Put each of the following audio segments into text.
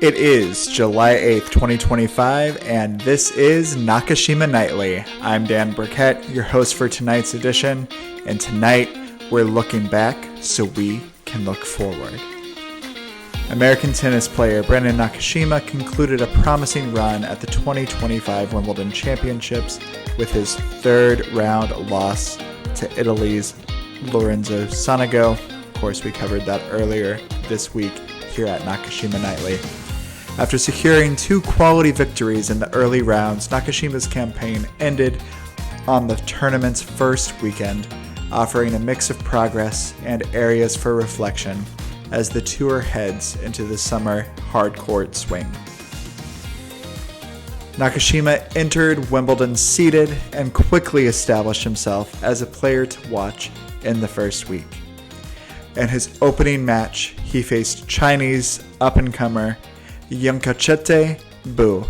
It is July 8th, 2025, and this is Nakashima Nightly. I'm Dan Burkett, your host for tonight's edition, and tonight we're looking back so we can look forward. American tennis player Brandon Nakashima concluded a promising run at the 2025 Wimbledon Championships with his third round loss to Italy's Lorenzo Sonego. Of course, we covered that earlier this week here at Nakashima Nightly. After securing two quality victories in the early rounds, Nakashima's campaign ended on the tournament's first weekend, offering a mix of progress and areas for reflection as the tour heads into the summer hardcourt swing. Nakashima entered Wimbledon seeded and quickly established himself as a player to watch in the first week. In his opening match, he faced Chinese up-and-comer Yunchaokete Bu,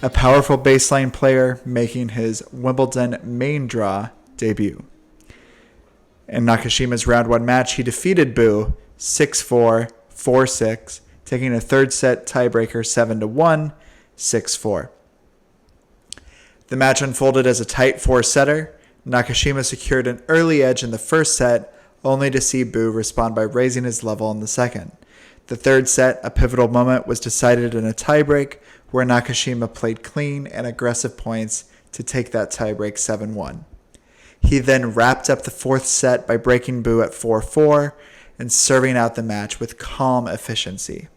a powerful baseline player making his Wimbledon main draw debut. In Nakashima's round 1 match, he defeated Bu 6-4, 4-6, taking a third set tiebreaker 7-1, 6-4. The match unfolded as a tight four-setter. Nakashima secured an early edge in the first set, only to see Bu respond by raising his level in the second. The third set, a pivotal moment, was decided in a tiebreak where Nakashima played clean and aggressive points to take that tiebreak 7-1. He then wrapped up the fourth set by breaking Bu at 4-4 and serving out the match with calm efficiency.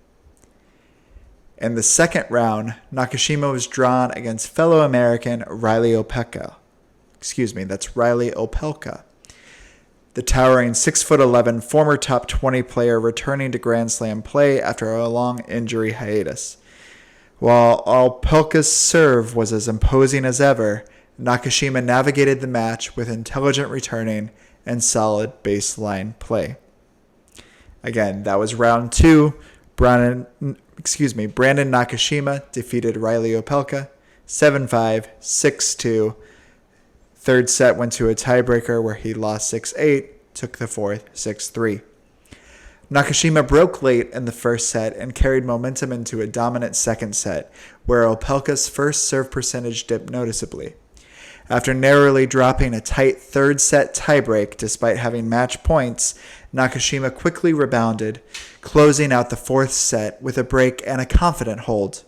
In the second round, Nakashima was drawn against fellow American Riley Opelka. The towering 6'11" former top 20 player returning to Grand Slam play after a long injury hiatus. While Opelka's serve was as imposing as ever, Nakashima navigated the match with intelligent returning and solid baseline play. Again, that was round 2. Brandon Nakashima defeated Riley Opelka 7-5, 6-2. Third set went to a tiebreaker where he lost 6-8, took the fourth 6-3. Nakashima broke late in the first set and carried momentum into a dominant second set, where Opelka's first serve percentage dipped noticeably. After narrowly dropping a tight third set tiebreak despite having match points, Nakashima quickly rebounded, closing out the fourth set with a break and a confident hold.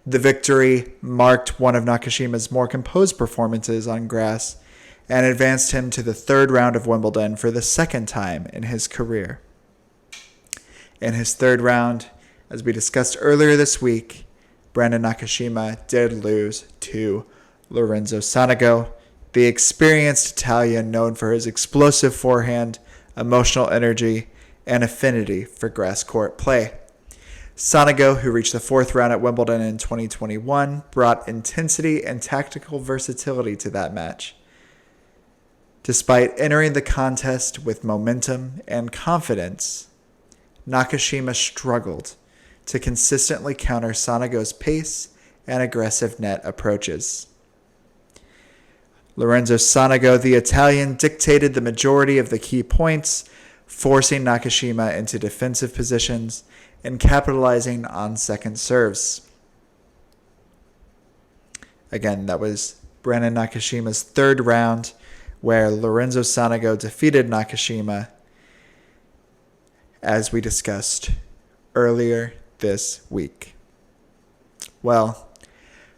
The victory marked one of Nakashima's more composed performances on grass and advanced him to the third round of Wimbledon for the second time in his career. In his third round, as we discussed earlier this week, Brandon Nakashima did lose to Lorenzo Sonego, the experienced Italian known for his explosive forehand, emotional energy, and affinity for grass court play. Sonego, who reached the fourth round at Wimbledon in 2021, brought intensity and tactical versatility to that match. Despite entering the contest with momentum and confidence, Nakashima struggled to consistently counter Sonego's pace and aggressive net approaches. Lorenzo Sonego, the Italian, dictated the majority of the key points, forcing Nakashima into defensive positions and capitalizing on second serves. Again, that was Brandon Nakashima's third round, where Lorenzo Sonego defeated Nakashima, as we discussed earlier this week. Well,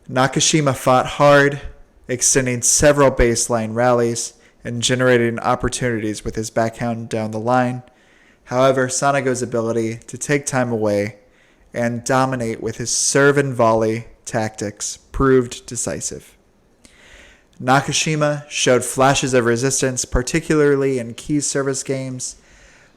Nakashima fought hard, extending several baseline rallies and generating opportunities with his backhand down the line. However, Sonego's ability to take time away and dominate with his serve and volley tactics proved decisive. Nakashima showed flashes of resistance, particularly in key service games,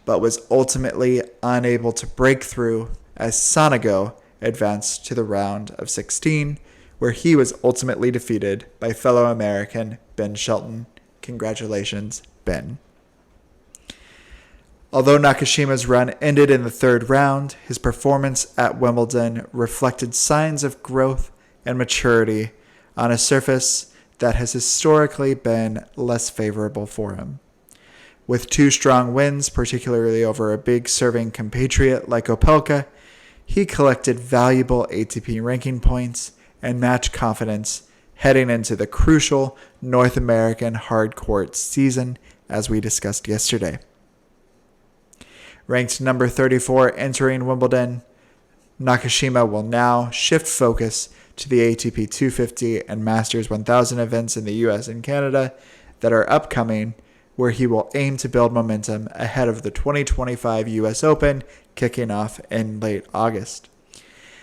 but was ultimately unable to break through as Sonego advanced to the round of 16, where he was ultimately defeated by fellow American Ben Shelton. Congratulations, Ben. Although Nakashima's run ended in the third round, his performance at Wimbledon reflected signs of growth and maturity on a surface that has historically been less favorable for him. With two strong wins, particularly over a big serving compatriot like Opelka, he collected valuable ATP ranking points and match confidence heading into the crucial North American hard court season, as we discussed yesterday. Ranked number 34 entering Wimbledon, Nakashima will now shift focus to the ATP 250 and Masters 1000 events in the US and Canada that are upcoming, where he will aim to build momentum ahead of the 2025 US Open kicking off in late August.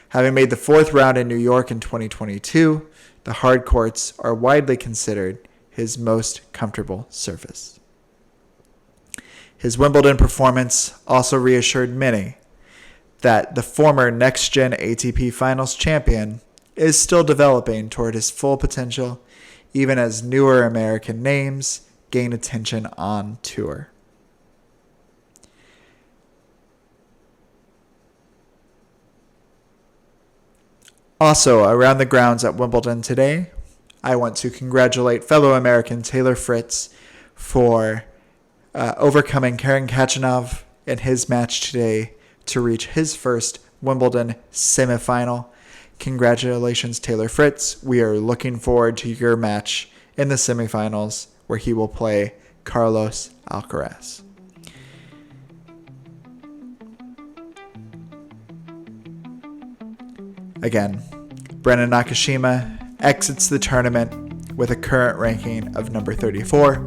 Having made the fourth round in New York in 2022, the hard courts are widely considered his most comfortable surface. His Wimbledon performance also reassured many that the former next-gen ATP Finals champion is still developing toward his full potential, even as newer American names gain attention on tour. Also, around the grounds at Wimbledon today, I want to congratulate fellow American Taylor Fritz for overcoming Karen Khachanov in his match today to reach his first Wimbledon semifinal. Congratulations, Taylor Fritz. We are looking forward to your match in the semifinals, where he will play Carlos Alcaraz. Again, Brandon Nakashima exits the tournament with a current ranking of number 34.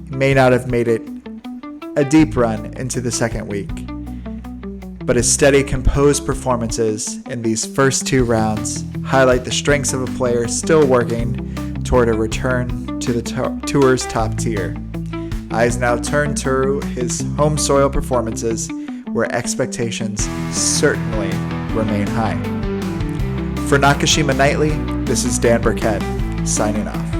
He may not have made it a deep run into the second week, but his steady, composed performances in these first two rounds highlight the strengths of a player still working toward a return to the tour's top tier. Eyes now turn to his home soil performances, where expectations certainly remain high. For Nakashima Nightly, this is Dan Burkett, signing off.